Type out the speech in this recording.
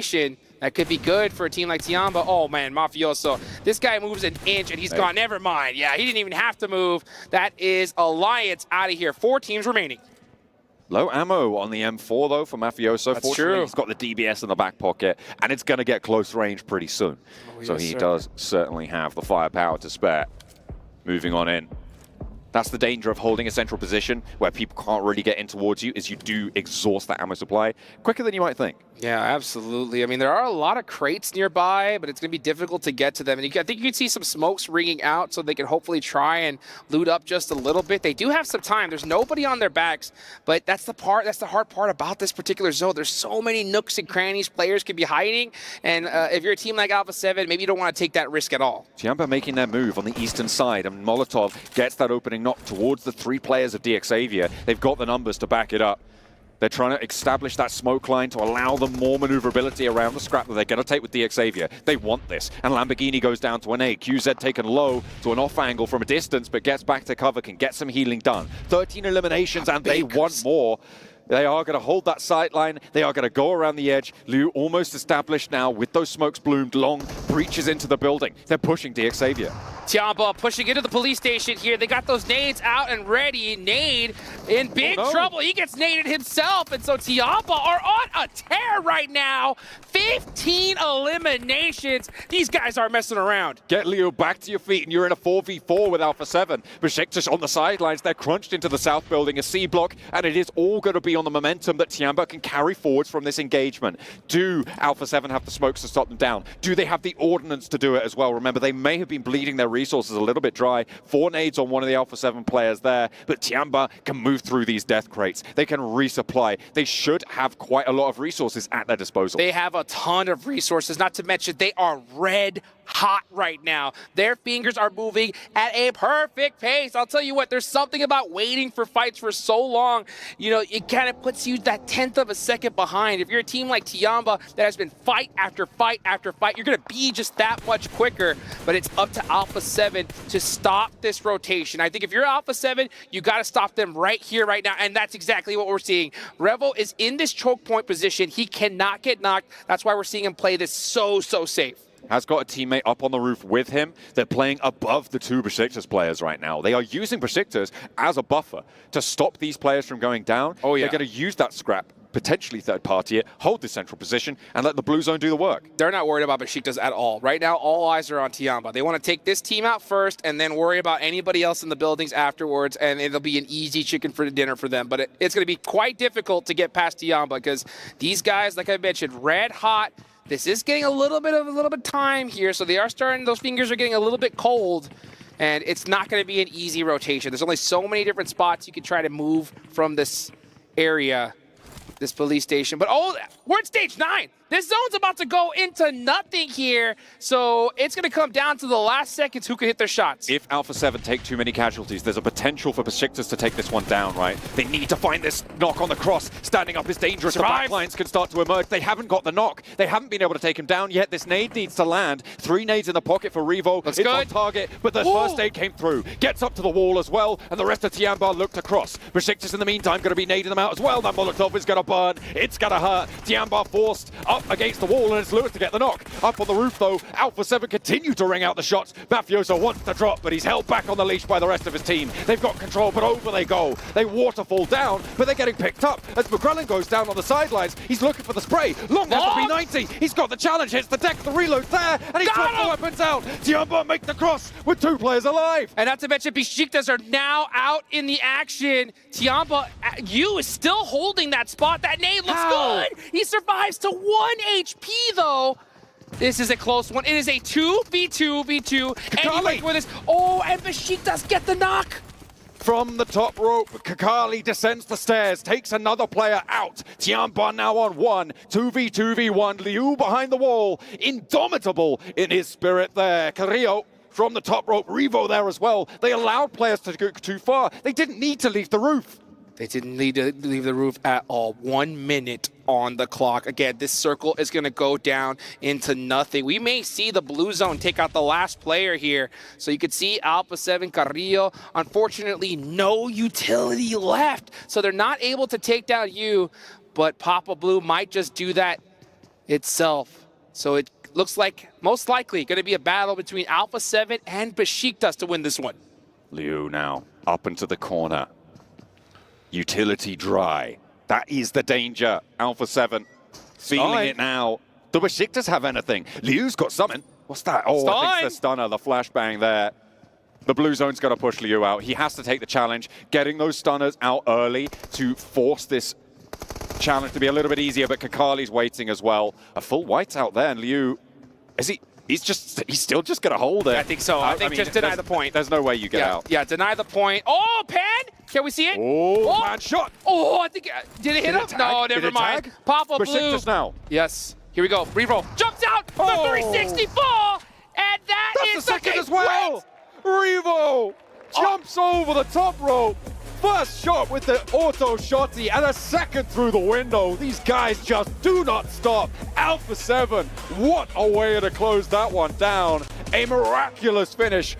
rotation that could be good for a team like Tiamba. Oh, man, Mafioso. This guy moves an inch, and he's gone. Never mind. Yeah, he didn't even have to move. That is Alliance out of here. 4 teams remaining. Low ammo on the M4, though, for Mafioso. That's Fortunately, true. he's got the DBS in the back pocket, and it's going to get close range pretty soon. Oh, so yes, he sir. does certainly have the firepower to spare. Moving on in. That's the danger of holding a central position where people can't really get in towards you, is you do exhaust that ammo supply quicker than you might think. Yeah, absolutely. I mean, there are a lot of crates nearby, but it's going to be difficult to get to them. And I think you can see some smokes ringing out so they can hopefully try and loot up just a little bit. They do have some time. There's nobody on their backs, but that's the hard part about this particular zone. There's so many nooks and crannies players could be hiding. And if you're a team like Alpha 7, maybe you don't want to take that risk at all. Tiamba making their move on the eastern side, and Molotov gets that opening knock towards the 3 players of DXavier. They've got the numbers to back it up. They're trying to establish that smoke line to allow them more maneuverability around the scrap that they're going to take with DXavier. They want this. And Lamborghini goes down to an A. QZ taken low to an off angle from a distance, but gets back to cover, can get some healing done. 13 eliminations, and they want more. They are going to hold that sideline. They are going to go around the edge. Liu almost established now with those smokes bloomed. Long breaches into the building. They're pushing DXavier. Tiamba pushing into the police station here. They got those nades out and ready. Nade in big trouble. He gets naded himself. And so Tiamba are on a tear right now. 15 eliminations. These guys aren't messing around. Get Leo back to your feet, and you're in a 4v4 with Alpha 7. Besiktas on the sidelines. They're crunched into the south building, a C block, and it is all going to be on the momentum that Tiamba can carry forwards from this engagement. Do Alpha 7 have the smokes to stop them down? Do they have the ordnance to do it as well? Remember, they may have been bleeding their resources a little bit dry. 4 nades on one of the Alpha 7 players there, but Tiamba can move through these death crates. They can resupply. They should have quite a lot of resources at their disposal. They have a ton of resources, not to mention they are red hot right now. Their fingers are moving at a perfect pace. I'll tell you what, there's something about waiting for fights for so long. You know, it kind of puts you that 1/10 of a second behind. If you're a team like Tiamba that has been fight after fight after fight, you're going to be just that much quicker. But it's up to Alpha 7 to stop this rotation. I think if you're Alpha 7, you got to stop them right here, right now. And that's exactly what we're seeing. Revo is in this choke point position. He cannot get knocked. That's why we're seeing him play this so safe. Has got a teammate up on the roof with him. They're playing above the 2 Besiktas players right now. They are using Besiktas as a buffer to stop these players from going down. Oh, yeah. They're going to use that scrap, potentially third party it, hold the central position, and let the blue zone do the work. They're not worried about Besiktas at all. Right now, all eyes are on Tiamba. They want to take this team out first and then worry about anybody else in the buildings afterwards, and it'll be an easy chicken for dinner for them. But it's going to be quite difficult to get past Tiamba because these guys, like I mentioned, red hot. This is getting a little bit of time here, so they are starting, those fingers are getting a little bit cold, and it's not going to be an easy rotation. There's only so many different spots you can try to move from this area, this police station. But oh, we're at stage 9. This zone's about to go into nothing here, so it's going to come down to the last seconds who can hit their shots. If Alpha 7 take too many casualties, there's a potential for Besiktas to take this one down, right? They need to find this knock on the cross. Standing up is dangerous. Survive. The backlines can start to emerge. They haven't got the knock. They haven't been able to take him down yet. This nade needs to land. 3 nades in the pocket for Revo. Looks it's good. on target, but the first aid came through. Gets up to the wall as well, and the rest of Tiamba looked across. Besiktas in the meantime going to be nading them out as well. That Molotov is going to burn. It's going to hurt. Tiamba forced up against the wall, and it's Lewis to get the knock. Up on the roof, though, Alpha 7 continue to ring out the shots. Mafioso wants to drop, but he's held back on the leash by the rest of his team. They've got control, but over they go. They waterfall down, but they're getting picked up. As McCrellan goes down on the sidelines, he's looking for the spray. Long has the P90. He's got the challenge, hits the deck, the reload's there, and he's got the weapons out. Tiamba make the cross with 2 players alive. And not to mention, Besiktas are now out in the action. Tiamba, you is still holding that spot. That nade looks good. He survives to 1 HP, though. This is a close one. It is a 2v2v2. And he with this. Oh, and Besiktas get the knock. From the top rope, Kakali descends the stairs, takes another player out. Tiamba now on 1, 2v2v1. Liu behind the wall, indomitable in his spirit there. Carrillo from the top rope, Revo there as well. They allowed players to go too far. They didn't need to leave the roof. They didn't need to leave the roof at all. 1 minute on the clock. Again, this circle is going to go down into nothing. We may see the blue zone take out the last player here. So you could see Alpha 7 Carrillo. Unfortunately, no utility left. So they're not able to take down you, but Papa Blue might just do that itself. So it looks like most likely going to be a battle between Alpha 7 and Besiktas to win this one. Liu now up into the corner. Utility dry. That is the danger. Alpha 7 feeling it now. Do Besiktas have anything? Liu's got something. What's that? Oh, I think it's the stunner, the flashbang there. The blue zone's got to push Liu out. He has to take the challenge, getting those stunners out early to force this challenge to be a little bit easier, but Kakali's waiting as well. A full white out there, and Liu, he's still just going to hold it. I think so. I mean, just deny the point. There's no way you get out. Yeah, deny the point. Oh, pan! Can we see it? Oh, pan shot. Oh, I think, did it hit him? No, never mind. Papa blue. Besiktas now. Yes. Here we go. Reroll. Jumps out. The 364. And That's the second as well. Revo jumps over the top rope. First shot with the auto shotty and a second through the window. These guys just do not stop. Alpha 7, what a way to close that one down. A miraculous finish.